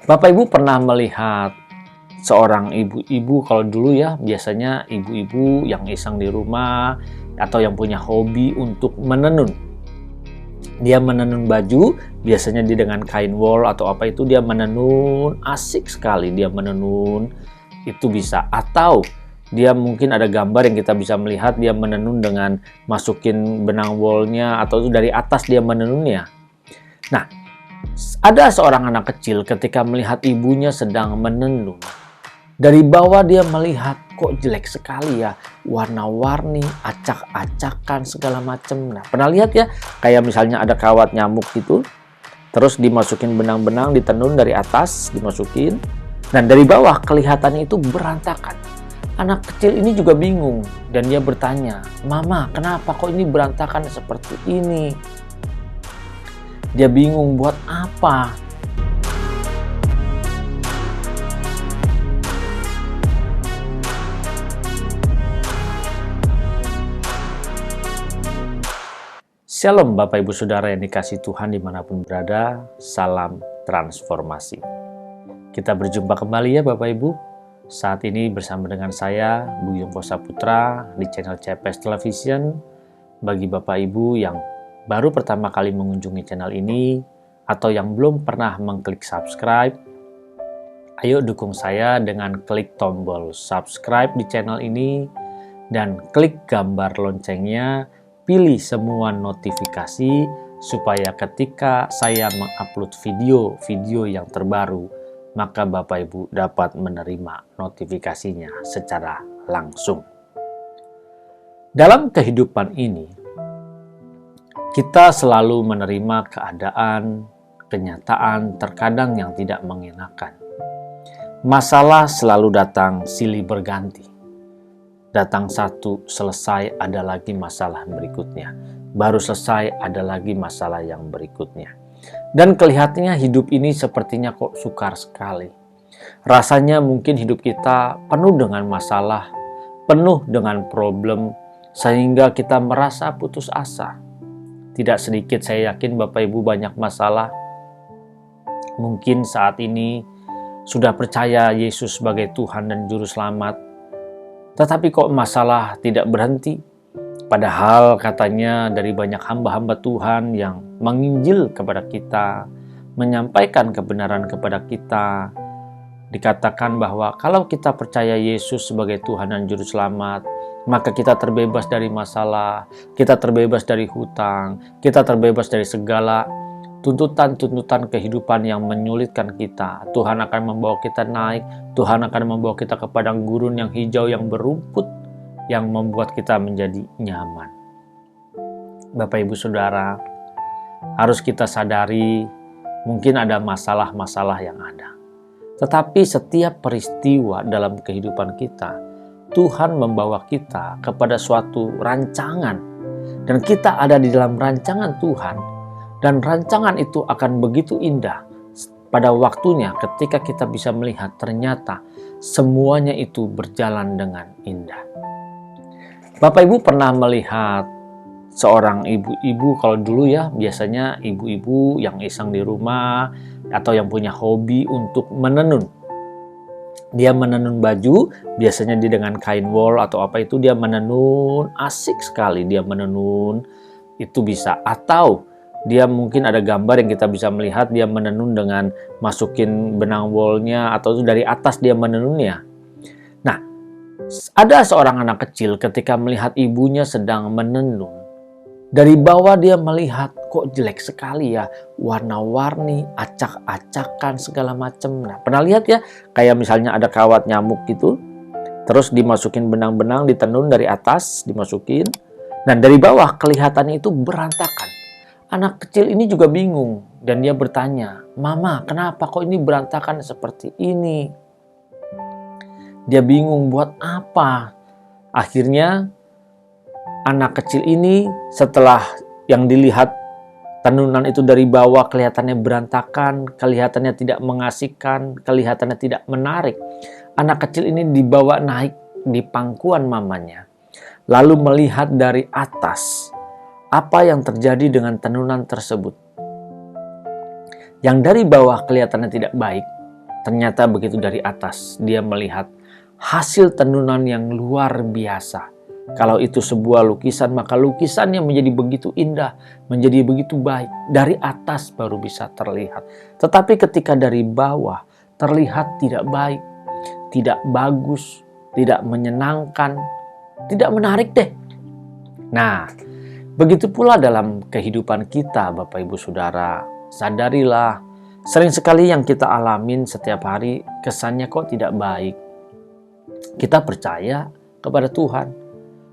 Bapak Ibu pernah melihat seorang ibu-ibu, kalau dulu ya biasanya ibu-ibu yang iseng di rumah atau yang punya hobi untuk menenun. Dia menenun baju, biasanya dengan kain wol atau apa itu dia menenun, asik sekali dia menenun, itu bisa. Atau dia mungkin ada gambar yang kita bisa melihat dia menenun dengan masukin benang wolnya atau itu dari atas dia menenunnya. Nah, ada seorang anak kecil ketika melihat ibunya sedang menenun. Dari bawah dia melihat, kok jelek sekali ya, warna-warni, acak-acakan segala macam. Nah, pernah lihat ya, kayak misalnya ada kawat nyamuk gitu, terus dimasukin benang-benang, ditenun dari atas, dimasukin, dan dari bawah kelihatannya itu berantakan. Anak kecil ini juga bingung, dan dia bertanya, "Mama, kenapa kok ini berantakan seperti ini?" Dia bingung buat apa. Shalom Bapak Ibu Saudara yang dikasihi Tuhan dimanapun berada, salam transformasi. Kita berjumpa kembali ya Bapak Ibu. Saat ini bersama dengan saya, Buyung Kosa Putra di channel CPS Television. Bagi Bapak Ibu yang baru pertama kali mengunjungi channel ini atau yang belum pernah mengklik subscribe, ayo dukung saya dengan klik tombol subscribe di channel ini dan klik gambar loncengnya, pilih semua notifikasi supaya ketika saya mengupload video yang terbaru, maka Bapak Ibu dapat menerima notifikasinya secara langsung. Dalam kehidupan ini, kita selalu menerima keadaan, kenyataan terkadang yang tidak mengenakan. Masalah selalu datang silih berganti. Datang satu, selesai, ada lagi masalah berikutnya. Baru selesai, ada lagi masalah yang berikutnya. Dan kelihatannya hidup ini sepertinya kok sukar sekali. Rasanya mungkin hidup kita penuh dengan masalah, penuh dengan problem, sehingga kita merasa putus asa. Tidak sedikit saya yakin Bapak Ibu banyak masalah. Mungkin saat ini sudah percaya Yesus sebagai Tuhan dan Juru Selamat, tetapi kok masalah tidak berhenti. Padahal katanya dari banyak hamba-hamba Tuhan yang menginjil kepada kita, menyampaikan kebenaran kepada kita, dikatakan bahwa kalau kita percaya Yesus sebagai Tuhan dan Juru Selamat, maka kita terbebas dari masalah, kita terbebas dari hutang, kita terbebas dari segala tuntutan-tuntutan kehidupan yang menyulitkan kita. Tuhan akan membawa kita naik, Tuhan akan membawa kita ke padang gurun yang hijau, yang berumput, yang membuat kita menjadi nyaman. Bapak Ibu Saudara, harus kita sadari mungkin ada masalah-masalah yang ada. Tetapi setiap peristiwa dalam kehidupan kita, Tuhan membawa kita kepada suatu rancangan. Dan kita ada di dalam rancangan Tuhan. Dan rancangan itu akan begitu indah pada waktunya ketika kita bisa melihat ternyata semuanya itu berjalan dengan indah. Bapak Ibu pernah melihat seorang ibu-ibu, kalau dulu ya biasanya ibu-ibu yang iseng di rumah atau yang punya hobi untuk menenun. Dia menenun baju, biasanya dengan kain wol atau apa itu dia menenun, asik sekali dia menenun, itu bisa. Atau dia mungkin ada gambar yang kita bisa melihat dia menenun dengan masukin benang wolnya atau itu dari atas dia menenunnya. Nah, ada seorang anak kecil ketika melihat ibunya sedang menenun. Dari bawah dia melihat, kok jelek sekali ya, warna-warni, acak-acakan segala macam. Nah, pernah lihat ya, kayak misalnya ada kawat nyamuk gitu, terus dimasukin benang-benang, ditenun dari atas, dimasukin, dan dari bawah kelihatannya itu berantakan. Anak kecil ini juga bingung, dan dia bertanya, "Mama, kenapa kok ini berantakan seperti ini?" Dia bingung buat apa. Akhirnya anak kecil ini setelah yang dilihat tenunan itu dari bawah kelihatannya berantakan, kelihatannya tidak mengasihkan, kelihatannya tidak menarik. Anak kecil ini dibawa naik di pangkuan mamanya. Lalu melihat dari atas apa yang terjadi dengan tenunan tersebut. Yang dari bawah kelihatannya tidak baik, Ternyata begitu dari atas, dia melihat hasil tenunan yang luar biasa. Kalau itu sebuah lukisan, maka lukisannya menjadi begitu indah, menjadi begitu baik. Dari atas baru bisa terlihat. Tetapi ketika dari bawah, terlihat tidak baik, tidak bagus, tidak menyenangkan, tidak menarik deh. Nah, begitu pula dalam kehidupan kita, Bapak Ibu Saudara. Sadarilah, sering sekali yang kita alamin setiap hari kesannya kok tidak baik. Kita percaya kepada Tuhan.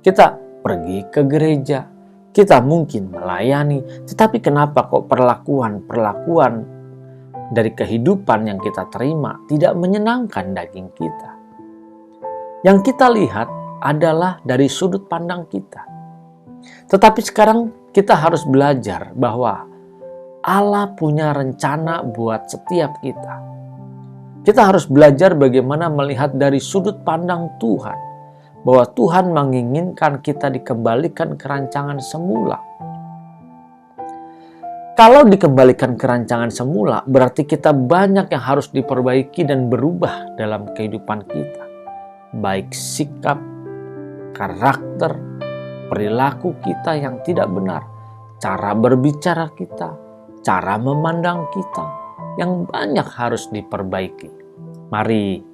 Kita pergi ke gereja. Kita mungkin melayani. Tetapi kenapa kok perlakuan dari kehidupan yang kita terima tidak menyenangkan daging kita? Yang kita lihat adalah dari sudut pandang kita. Tetapi sekarang kita harus belajar bahwa Allah punya rencana buat setiap kita. Kita harus belajar bagaimana melihat dari sudut pandang Tuhan, bahwa Tuhan menginginkan kita dikembalikan ke rancangan semula. Kalau dikembalikan ke rancangan semula, berarti kita banyak yang harus diperbaiki dan berubah dalam kehidupan kita. Baik sikap, karakter, perilaku kita yang tidak benar, cara berbicara kita, cara memandang kita, yang banyak harus diperbaiki. Mari,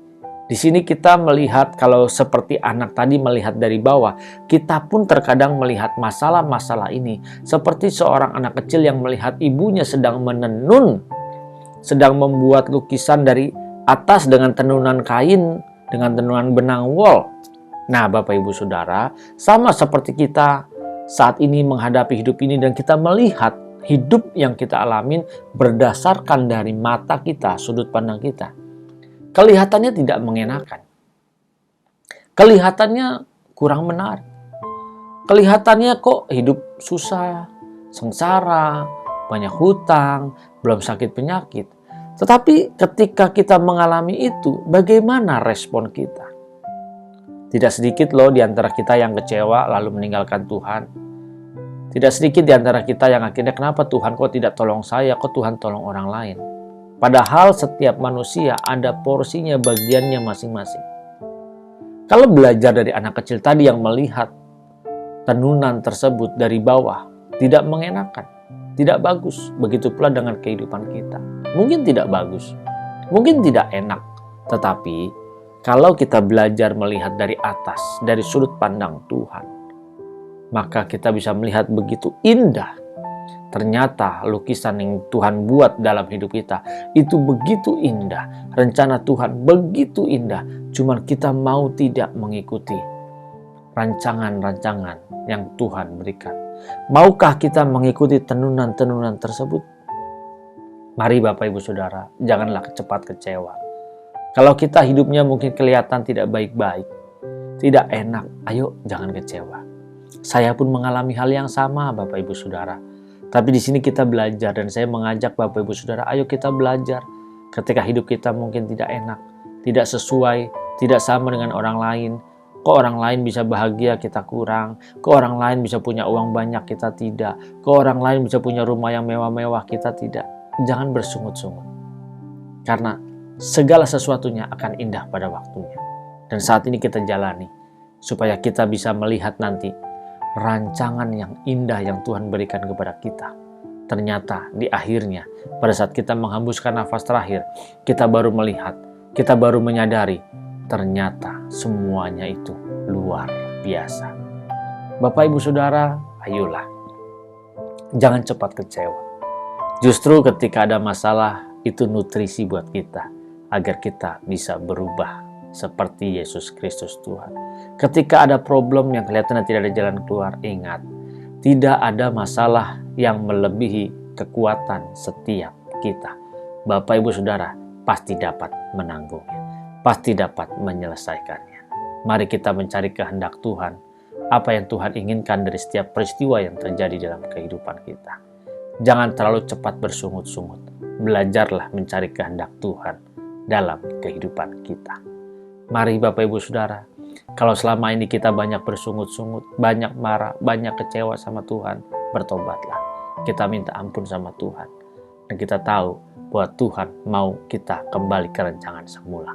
di sini kita melihat kalau seperti anak tadi melihat dari bawah, kita pun terkadang melihat masalah-masalah ini seperti seorang anak kecil yang melihat ibunya sedang menenun, sedang membuat lukisan dari atas dengan tenunan kain, dengan tenunan benang wol. Nah, Bapak Ibu Saudara, sama seperti kita saat ini menghadapi hidup ini dan kita melihat hidup yang kita alamin berdasarkan dari mata kita, sudut pandang kita. Kelihatannya tidak mengenakan. Kelihatannya kurang menarik. Kelihatannya kok hidup susah, sengsara, banyak hutang, belum sakit penyakit. Tetapi ketika kita mengalami itu, bagaimana respon kita? Tidak sedikit loh di antara kita yang kecewa lalu meninggalkan Tuhan. Tidak sedikit di antara kita yang akhirnya kenapa Tuhan kok tidak tolong saya, kok Tuhan tolong orang lain. Padahal setiap manusia ada porsinya, bagiannya masing-masing. Kalau belajar dari anak kecil tadi yang melihat tenunan tersebut dari bawah, tidak mengenakan, tidak bagus. Begitu pula dengan kehidupan kita. Mungkin tidak bagus, mungkin tidak enak. Tetapi kalau kita belajar melihat dari atas, dari sudut pandang Tuhan, maka kita bisa melihat begitu indah. Ternyata lukisan yang Tuhan buat dalam hidup kita itu begitu indah. Rencana Tuhan begitu indah. Cuman kita mau tidak mengikuti rancangan-rancangan yang Tuhan berikan. Maukah kita mengikuti tenunan-tenunan tersebut? Mari Bapak Ibu Saudara, janganlah cepat kecewa. Kalau kita hidupnya mungkin kelihatan tidak baik-baik, tidak enak, ayo jangan kecewa. Saya pun mengalami hal yang sama Bapak Ibu Saudara. Tapi di sini kita belajar dan saya mengajak Bapak Ibu Saudara, ayo kita belajar. Ketika hidup kita mungkin tidak enak, tidak sesuai, tidak sama dengan orang lain. Kok orang lain bisa bahagia, kita kurang. Kok orang lain bisa punya uang banyak, kita tidak. Kok orang lain bisa punya rumah yang mewah-mewah, kita tidak. Jangan bersungut-sungut. Karena segala sesuatunya akan indah pada waktunya. Dan saat ini kita jalani supaya kita bisa melihat nanti rancangan yang indah yang Tuhan berikan kepada kita. Ternyata di akhirnya, pada saat kita menghembuskan nafas terakhir, kita baru melihat, kita baru menyadari, ternyata semuanya itu luar biasa. Bapak Ibu Saudara, ayolah, jangan cepat kecewa. Justru ketika ada masalah, itu nutrisi buat kita, agar kita bisa berubah seperti Yesus Kristus Tuhan. Ketika ada problem yang kelihatannya tidak ada jalan keluar, ingat, tidak ada masalah yang melebihi kekuatan setiap kita. Bapak Ibu Saudara pasti dapat menanggungnya, pasti dapat menyelesaikannya. Mari kita mencari kehendak Tuhan, apa yang Tuhan inginkan dari setiap peristiwa yang terjadi dalam kehidupan kita. Jangan terlalu cepat bersungut-sungut. Belajarlah mencari kehendak Tuhan dalam kehidupan kita. Mari Bapak Ibu Saudara, kalau selama ini kita banyak bersungut-sungut, banyak marah, banyak kecewa sama Tuhan, bertobatlah. Kita minta ampun sama Tuhan. Dan kita tahu bahwa Tuhan mau kita kembali ke rancangan semula.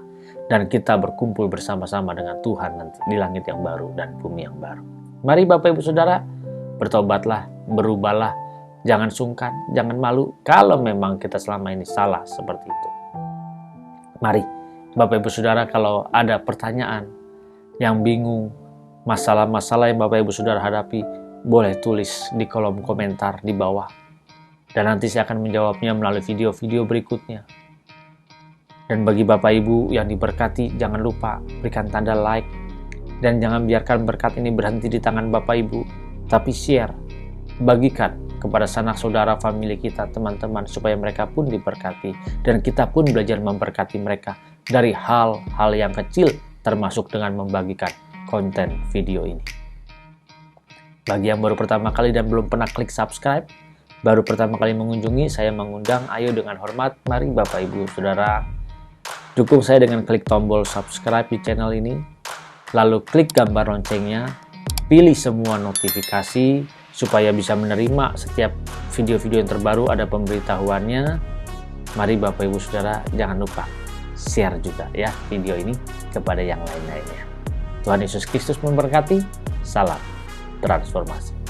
Dan kita berkumpul bersama-sama dengan Tuhan nanti di langit yang baru dan bumi yang baru. Mari Bapak Ibu Saudara, bertobatlah, berubahlah, jangan sungkan, jangan malu kalau memang kita selama ini salah seperti itu. Mari Bapak Ibu Saudara, kalau ada pertanyaan yang bingung, masalah-masalah yang Bapak Ibu Saudara hadapi, boleh tulis di kolom komentar di bawah. Dan nanti saya akan menjawabnya melalui video-video berikutnya. Dan bagi Bapak Ibu yang diberkati, jangan lupa berikan tanda like. Dan jangan biarkan berkat ini berhenti di tangan Bapak Ibu, tapi share, bagikan kepada sanak saudara, famili kita, teman-teman, supaya mereka pun diberkati. Dan kita pun belajar memberkati mereka dari hal-hal yang kecil, termasuk dengan membagikan konten video ini. Bagi yang baru pertama kali dan belum pernah klik subscribe, baru pertama kali mengunjungi, saya mengundang, ayo dengan hormat, mari Bapak Ibu Saudara, dukung saya dengan klik tombol subscribe di channel ini, lalu klik gambar loncengnya, pilih semua notifikasi, supaya bisa menerima setiap video-video yang terbaru ada pemberitahuannya. Mari Bapak Ibu Saudara, jangan lupa share juga ya video ini kepada yang lain-lainnya. Tuhan Yesus Kristus memberkati, salam transformasi.